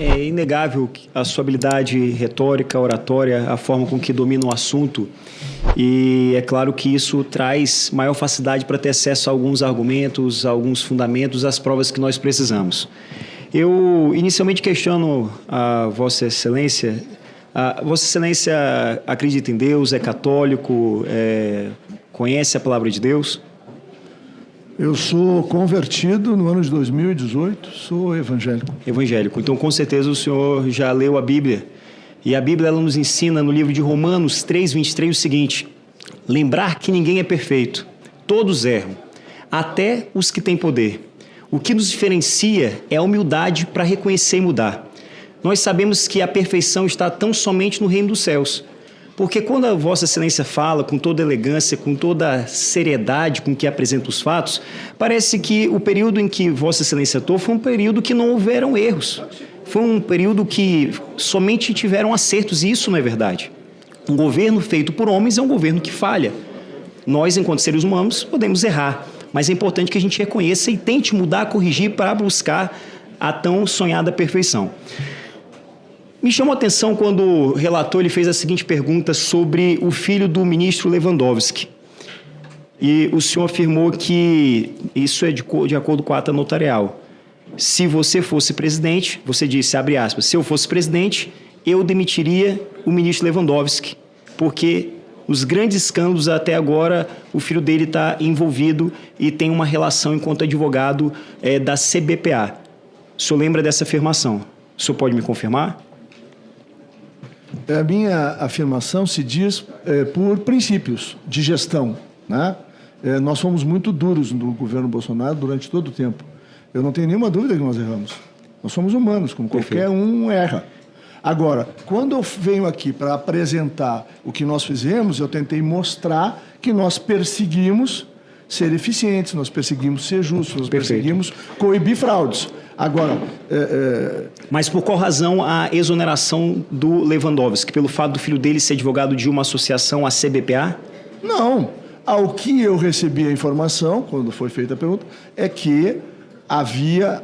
É inegável a sua habilidade retórica, oratória, a forma com que domina o assunto. E é claro que isso traz maior facilidade para ter acesso a alguns argumentos, a alguns fundamentos, às provas que nós precisamos. Eu inicialmente questiono a Vossa Excelência. Vossa Excelência acredita em Deus, é católico, conhece a palavra de Deus? Eu sou convertido no ano de 2018, sou evangélico. Evangélico. Então, com certeza, o senhor já leu a Bíblia. E a Bíblia ela nos ensina, no livro de Romanos 3:23, o seguinte: lembrar que ninguém é perfeito, todos erram, até os que têm poder. O que nos diferencia é a humildade para reconhecer e mudar. Nós sabemos que a perfeição está tão somente no reino dos céus. Porque quando a Vossa Excelência fala com toda elegância, com toda seriedade com que apresenta os fatos, parece que o período em que Vossa Excelência atuou foi um período que não houveram erros. Foi um período que somente tiveram acertos, e isso não é verdade. Um governo feito por homens é um governo que falha. Nós, enquanto seres humanos, podemos errar, mas é importante que a gente reconheça e tente mudar, corrigir para buscar a tão sonhada perfeição. Me chamou a atenção quando o relator ele fez a seguinte pergunta sobre o filho do ministro Lewandowski. E o senhor afirmou que isso é de acordo com a ata notarial. Se você fosse presidente, você disse, abre aspas, se eu fosse presidente, eu demitiria o ministro Lewandowski, porque os grandes escândalos até agora, o filho dele está envolvido e tem uma relação enquanto advogado da CBPA. O senhor lembra dessa afirmação? O senhor pode me confirmar? A minha afirmação se diz por princípios de gestão, né? Nós fomos muito duros no governo Bolsonaro durante todo o tempo. Eu não tenho nenhuma dúvida que nós erramos. Nós somos humanos, como qualquer um erra. Agora, quando eu venho aqui para apresentar o que nós fizemos, eu tentei mostrar que nós perseguimos ser eficientes, nós perseguimos ser justos, nós perseguimos coibir fraudes. Agora... Mas por qual razão a exoneração do Lewandowski? Pelo fato do filho dele ser advogado de uma associação, a CBPA? Não. Ao que eu recebi a informação, quando foi feita a pergunta, é que havia...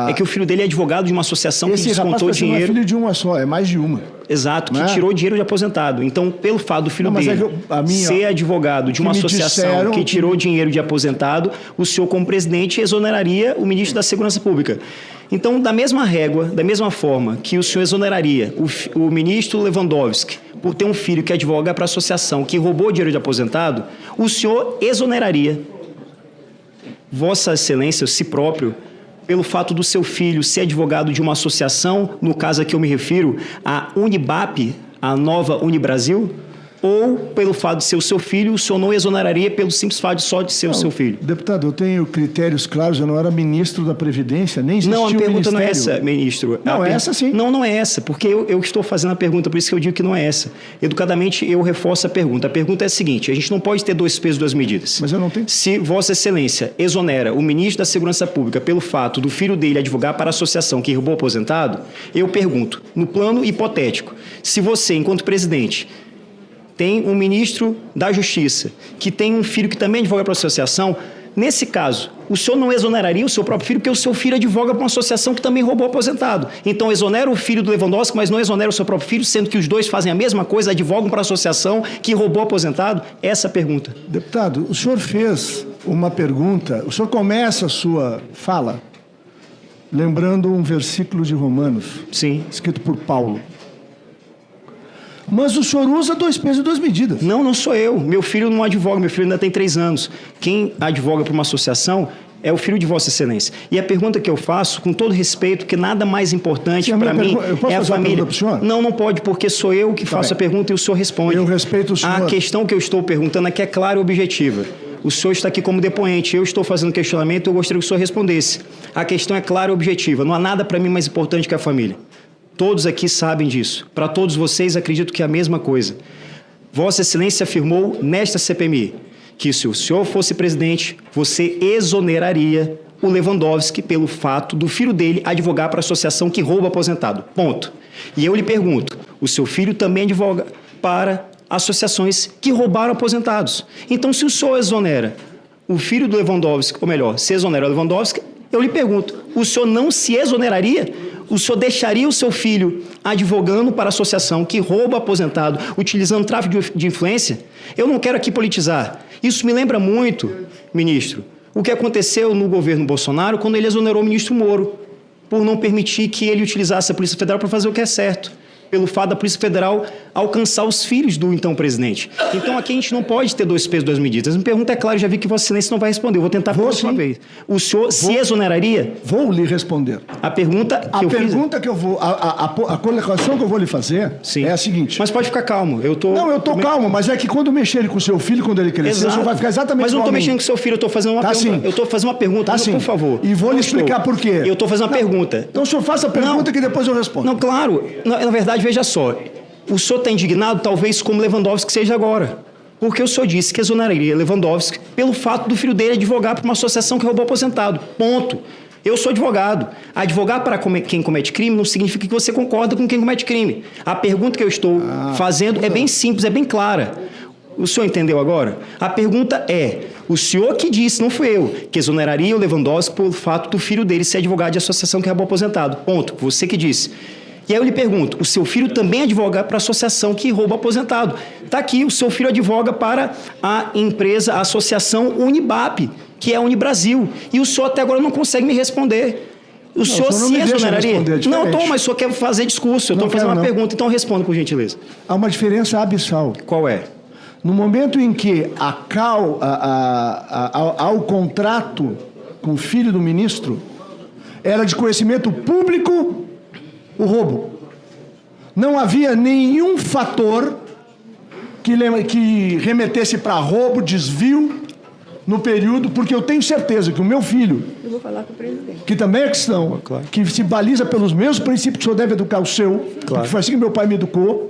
É que o filho dele é advogado de uma associação que descontou dinheiro... Não é filho de uma só, é mais de uma. Exato, que tirou dinheiro de aposentado. Então, pelo fato do filho dele ser advogado de uma associação que tirou dinheiro de aposentado, o senhor, como presidente, exoneraria o ministro da Segurança Pública. Então, da mesma régua, da mesma forma que o senhor exoneraria o ministro Lewandowski por ter um filho que advoga para a associação que roubou dinheiro de aposentado, o senhor exoneraria Vossa Excelência, si próprio, pelo fato do seu filho ser advogado de uma associação, no caso a que eu me refiro, a Unibap, a nova Unibrasil, ou pelo fato de ser o seu filho, o senhor não exoneraria pelo simples fato só de ser o seu filho? Deputado, eu tenho critérios claros, eu não era ministro da Previdência, nem existia o ministério. Não, a pergunta não é essa, ministro. Não, é essa sim. Não, não é essa, porque eu estou fazendo a pergunta, por isso que eu digo que não é essa. Educadamente, eu reforço a pergunta. A pergunta é a seguinte, a gente não pode ter dois pesos, duas medidas. Mas eu não tenho. Se Vossa Excelência exonera o ministro da Segurança Pública pelo fato do filho dele advogar para a associação que roubou aposentado, eu pergunto, no plano hipotético, se você, enquanto presidente, tem um ministro da Justiça que tem um filho que também advoga para a associação, nesse caso, o senhor não exoneraria o seu próprio filho porque o seu filho advoga para uma associação que também roubou aposentado. Então, exonera o filho do Lewandowski, mas não exonera o seu próprio filho, sendo que os dois fazem a mesma coisa, advogam para a associação que roubou aposentado? Essa é a pergunta. Deputado, o senhor fez uma pergunta, o senhor começa a sua fala lembrando um versículo de Romanos, sim, escrito por Paulo. Mas o senhor usa dois pesos e duas medidas. Não, não sou eu. Meu filho não advoga, meu filho ainda tem 3 anos. Quem advoga para uma associação é o filho de Vossa Excelência. E a pergunta que eu faço, com todo respeito, que nada mais importante para mim é a família. Não, não pode, porque sou eu que faço a pergunta e o senhor responde. Eu respeito o senhor. A questão que eu estou perguntando aqui é clara e objetiva. O senhor está aqui como depoente, eu estou fazendo questionamento, eu gostaria que o senhor respondesse. A questão é clara e objetiva. Não há nada para mim mais importante que a família. Todos aqui sabem disso. Para todos vocês, acredito que é a mesma coisa. Vossa Excelência afirmou nesta CPMI que se o senhor fosse presidente, você exoneraria o Lewandowski pelo fato do filho dele advogar para a associação que rouba aposentado. Ponto. E eu lhe pergunto, o seu filho também advoga para associações que roubaram aposentados. Então, se o senhor exonera o filho do Lewandowski, ou melhor, se exonera o Lewandowski, Eu lhe pergunto, o senhor não se exoneraria? O senhor deixaria o seu filho advogando para a associação que rouba aposentado, utilizando tráfico de influência? Eu não quero aqui politizar. Isso me lembra muito, ministro, o que aconteceu no governo Bolsonaro quando ele exonerou o ministro Moro, por não permitir que ele utilizasse a Polícia Federal para fazer o que é certo, pelo fato da Polícia Federal alcançar os filhos do então presidente. Então aqui a gente não pode ter dois pesos, duas medidas. Me pergunta é clara, já vi que Vossa Excelência não vai responder. Eu vou tentar por uma vez. O senhor se exoneraria? Vou lhe responder. A pergunta que eu fiz... A colocação que eu vou lhe fazer é a seguinte. Mas pode ficar calmo. Eu estou calmo, mas é que quando mexerem com o seu filho, quando ele crescer, o senhor vai ficar exatamente Mas eu não estou mexendo com o seu filho, eu estou fazendo uma pergunta. Sim. Eu estou fazendo uma pergunta, por favor. E vou lhe explicar por quê. Eu estou fazendo uma pergunta. Então o senhor faça a pergunta que depois eu respondo. Não, claro. Na verdade, veja só. O senhor está indignado, talvez, como Lewandowski seja agora. Porque o senhor disse que exoneraria Lewandowski pelo fato do filho dele advogar para uma associação que roubou aposentado. Ponto. Eu sou advogado. Advogar para quem comete crime não significa que você concorda com quem comete crime. A pergunta que eu estou fazendo é bem simples, é bem clara. O senhor entendeu agora? A pergunta é, o senhor que disse, não fui eu, que exoneraria o Lewandowski pelo fato do filho dele ser advogado de associação que roubou aposentado. Ponto. Você que disse. E aí eu lhe pergunto, o seu filho também advoga para a associação que rouba aposentado. Está aqui, o seu filho advoga para a empresa, a associação Unibap, que é a Unibrasil. E o senhor até agora não consegue me responder. O senhor se exoneraria? Não, mas o senhor quer fazer discurso. Eu estou fazendo uma pergunta, então responda, por gentileza. Há uma diferença abissal. Qual é? No momento em que ao contrato com o filho do ministro, era de conhecimento público o roubo. Não havia nenhum fator que remetesse para roubo, desvio, no período, porque eu tenho certeza que o meu filho, eu vou falar com o presidente, que também é cristão, claro, que se baliza pelos mesmos princípios que o senhor deve educar o seu, claro, porque foi assim que meu pai me educou,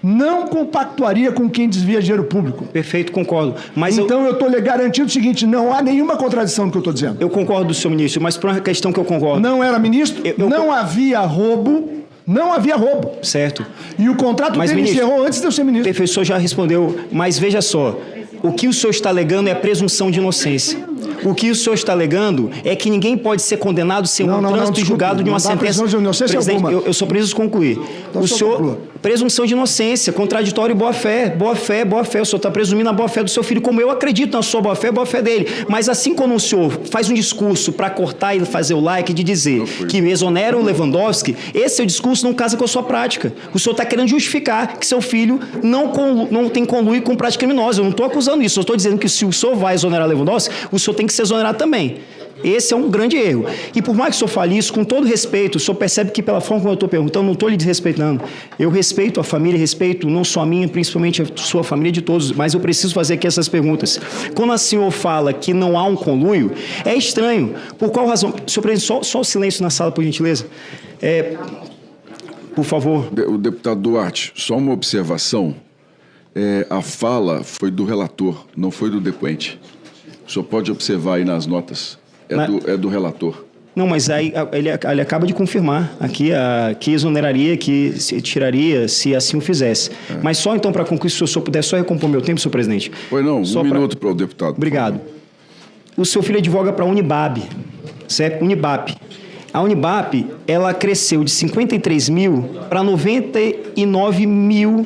não compactuaria com quem desvia dinheiro público. Perfeito, concordo. Mas então eu estou lhe garantindo o seguinte, não há nenhuma contradição no que eu estou dizendo. Eu concordo, senhor ministro, mas por uma questão que eu concordo. Não era ministro, não havia roubo, não havia roubo. Certo. E o contrato dele encerrou antes de eu ser ministro. Perfeito, o senhor já respondeu, mas veja só, o que o senhor está alegando é a presunção de inocência. O que o senhor está alegando é que ninguém pode ser condenado sem um trânsito e julgado de uma sentença. Presidente, eu só preciso concluir. Então, o senhor, presunção de inocência, contraditório e boa-fé. Boa-fé, boa-fé. O senhor está presumindo a boa-fé do seu filho, como eu acredito na sua boa-fé, boa-fé dele. Mas assim como o senhor faz um discurso para cortar e fazer o like de dizer que exonera o Lewandowski, esse seu discurso não casa com a sua prática. O senhor está querendo justificar que seu filho não tem conluio com prática criminosa. Eu não estou acusando isso. Eu estou dizendo que se o senhor vai exonerar Lewandowski, o senhor tem que se exonerar também. Esse é um grande erro. E por mais que o senhor fale isso, com todo respeito, o senhor percebe que pela forma como eu estou perguntando, não estou lhe desrespeitando. Eu respeito a família, respeito não só a minha, principalmente a sua família, de todos, mas eu preciso fazer aqui essas perguntas. Quando a senhora fala que não há um conluio, é estranho. Por qual razão? Senhor presidente, só o silêncio na sala, por gentileza. Por favor. O deputado Duarte, só uma observação. A fala foi do relator, não foi do depoente. O senhor pode observar aí nas notas. É do relator. Não, mas aí ele acaba de confirmar aqui que exoneraria, que se tiraria, se assim o fizesse. Mas só então, para concluir, se o senhor puder só recompor meu tempo, senhor presidente. Pois não, um minuto para o deputado. Obrigado. O seu filho advoga para a Unibap, certo? Unibap. A Unibap, ela cresceu de 53 mil para 99 mil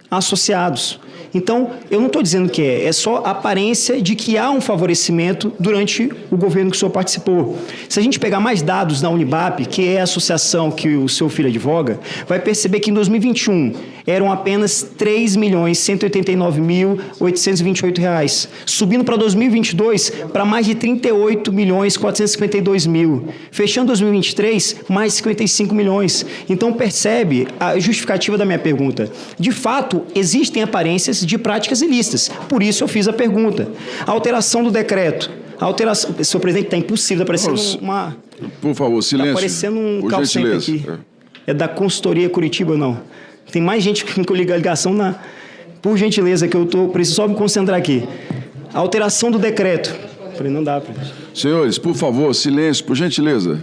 associados. Então, eu não estou dizendo que é só a aparência de que há um favorecimento durante o governo que o senhor participou. Se a gente pegar mais dados da Unibap, que é a associação que o seu filho advoga, vai perceber que em 2021 eram apenas R$ 3.189.828, subindo para 2022 para mais de R$ 38.452.000, fechando 2023 mais 55 milhões. Então, percebe a justificativa da minha pergunta. De fato, existem aparências de práticas ilícitas. Por isso eu fiz a pergunta. A alteração do decreto. Senhor presidente, está impossível. Está parecendo uma... Por favor, silêncio. Está parecendo um call center aqui. É da consultoria Curitiba, não. Tem mais gente com ligação na... Por gentileza, que eu preciso só me concentrar aqui. A alteração do decreto. Falei, não dá, presidente. Senhores, por favor, silêncio, por gentileza.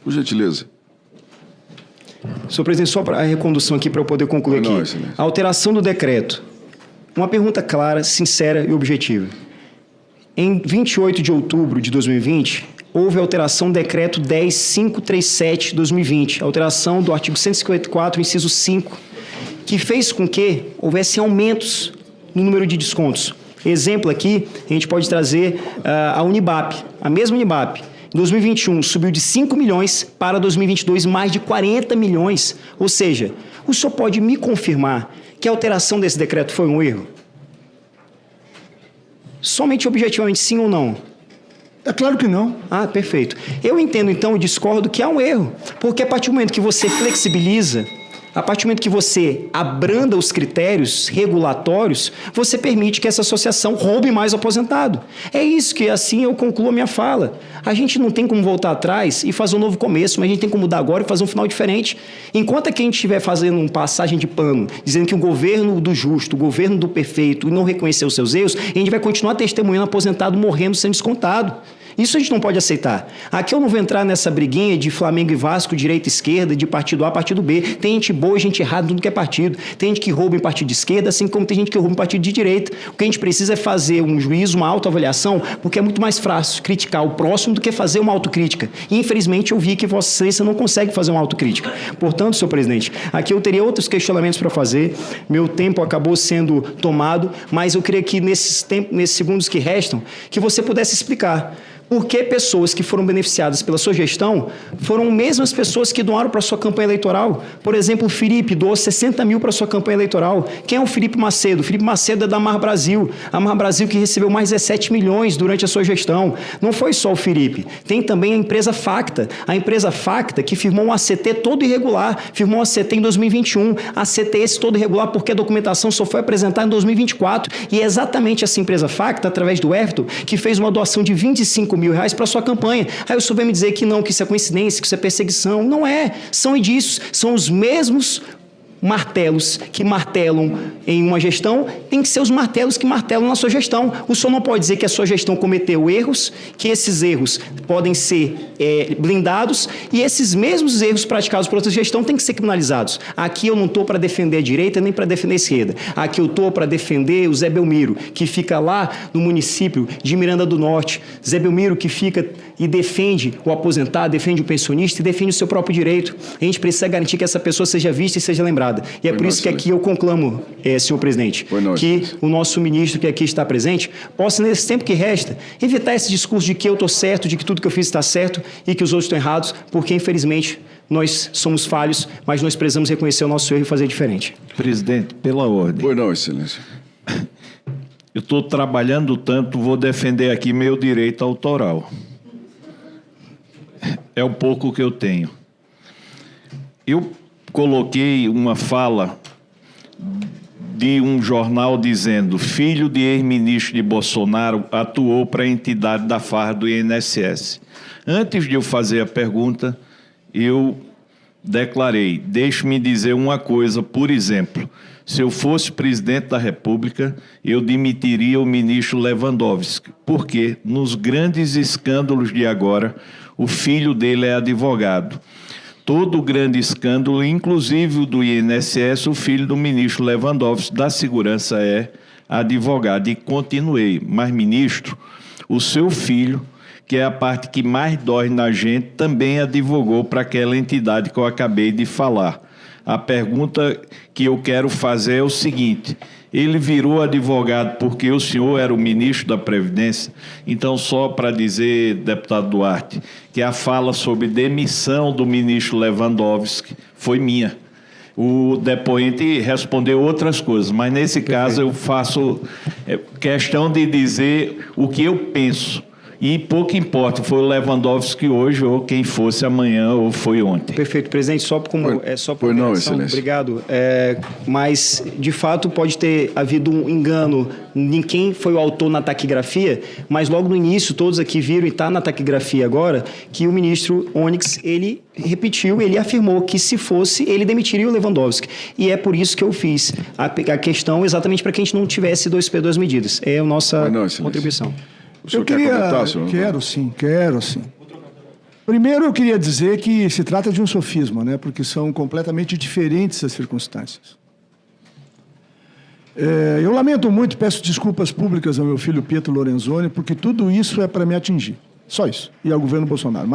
Por gentileza. Senhor presidente, só para a recondução aqui, para eu poder concluir aqui. A alteração do decreto. Uma pergunta clara, sincera e objetiva. Em 28 de outubro de 2020, houve alteração do decreto 10.537 de 2020, alteração do artigo 154, inciso 5, que fez com que houvesse aumentos no número de descontos. Exemplo aqui, a gente pode trazer a Unibap, a mesma Unibap. Em 2021, subiu de 5 milhões para 2022, mais de 40 milhões. Ou seja, o senhor pode me confirmar que a alteração desse decreto foi um erro? Somente objetivamente, sim ou não? É claro que não. Ah, perfeito. Eu entendo, então, e discordo que há um erro. Porque a partir do momento que você flexibiliza, a partir do momento que você abranda os critérios regulatórios, você permite que essa associação roube mais o aposentado. É isso que, assim, eu concluo a minha fala. A gente não tem como voltar atrás e fazer um novo começo, mas a gente tem como mudar agora e fazer um final diferente. Enquanto que a gente estiver fazendo uma passagem de pano, dizendo que o governo do justo, o governo do perfeito, não reconheceu os seus erros, a gente vai continuar testemunhando aposentado morrendo sendo descontado. Isso a gente não pode aceitar. Aqui eu não vou entrar nessa briguinha de Flamengo e Vasco, direita e esquerda, de partido A, partido B. Tem gente boa e gente errada em tudo que é partido. Tem gente que rouba em partido de esquerda, assim como tem gente que rouba em partido de direita. O que a gente precisa é fazer um juízo, uma autoavaliação, porque é muito mais fácil criticar o próximo do que fazer uma autocrítica. E, infelizmente, eu vi que Vossa Excelência não consegue fazer uma autocrítica. Portanto, senhor presidente, aqui eu teria outros questionamentos para fazer. Meu tempo acabou sendo tomado, mas eu queria que nesses segundos que restam, que você pudesse explicar por que pessoas que foram beneficiadas pela sua gestão foram mesmas pessoas que doaram para a sua campanha eleitoral. Por exemplo, o Felipe doou 60 mil para a sua campanha eleitoral. Quem é o Felipe Macedo? O Felipe Macedo é da Mar Brasil. A Mar Brasil que recebeu mais 17 milhões durante a sua gestão. Não foi só o Felipe. Tem também a empresa Facta. A empresa Facta que firmou um ACT todo irregular. Firmou um ACT em 2021. ACT esse todo irregular porque a documentação só foi apresentada em 2024. E é exatamente essa empresa Facta, através do Everton, que fez uma doação de 25 mil reais para a sua campanha. Aí o senhor vem me dizer que não, que isso é coincidência, que isso é perseguição. Não é. São indícios. São os mesmos martelos que martelam em uma gestão, tem que ser os martelos que martelam na sua gestão. O senhor não pode dizer que a sua gestão cometeu erros, que esses erros podem ser blindados e esses mesmos erros praticados por outra gestão têm que ser criminalizados. Aqui eu não estou para defender a direita nem para defender a esquerda. Aqui eu estou para defender o Zé Belmiro, que fica lá no município de Miranda do Norte. Zé Belmiro que fica e defende o aposentado, defende o pensionista e defende o seu próprio direito. A gente precisa garantir que essa pessoa seja vista e seja lembrada. E é por isso que aqui eu conclamo, senhor presidente, que o nosso ministro que aqui está presente possa, nesse tempo que resta, evitar esse discurso de que eu estou certo, de que tudo que eu fiz está certo e que os outros estão errados, porque, infelizmente, nós somos falhos, mas nós precisamos reconhecer o nosso erro e fazer diferente. Presidente, pela ordem. Pois não, excelência. Eu estou trabalhando tanto, vou defender aqui meu direito autoral. É o pouco que eu tenho. Eu coloquei uma fala de um jornal dizendo: filho de ex-ministro de Bolsonaro atuou para a entidade da farra do INSS. Antes de eu fazer a pergunta, eu declarei: deixe-me dizer uma coisa, por exemplo, se eu fosse presidente da República, eu demitiria o ministro Lewandowski, porque nos grandes escândalos de agora, o filho dele é advogado. Todo grande escândalo, inclusive o do INSS, o filho do ministro Lewandowski da Segurança é advogado. E continuei: mas, ministro, o seu filho, que é a parte que mais dói na gente, também advogou para aquela entidade que eu acabei de falar. A pergunta que eu quero fazer é o seguinte: ele virou advogado porque o senhor era o ministro da Previdência? Então, só para dizer, deputado Duarte, que a fala sobre demissão do ministro Lewandowski foi minha. O depoente respondeu outras coisas, mas nesse caso eu faço questão de dizer o que eu penso. E pouco importa, foi o Lewandowski hoje, ou quem fosse amanhã, ou foi ontem. Perfeito, presidente. Só como Pois não, excelência. Obrigado. Mas, de fato, pode ter havido um engano em quem foi o autor na taquigrafia, mas logo no início, todos aqui viram, e está na taquigrafia agora, que o ministro Onyx, ele repetiu, ele afirmou que se fosse, ele demitiria o Lewandowski. E é por isso que eu fiz a questão, exatamente para que a gente não tivesse duas medidas. É a nossa contribuição. Eu queria... Quero sim. Primeiro, eu queria dizer que se trata de um sofisma, né? Porque são completamente diferentes as circunstâncias. Eu lamento muito, peço desculpas públicas ao meu filho Pietro Lorenzoni, porque tudo isso é para me atingir. Só isso. E ao governo Bolsonaro.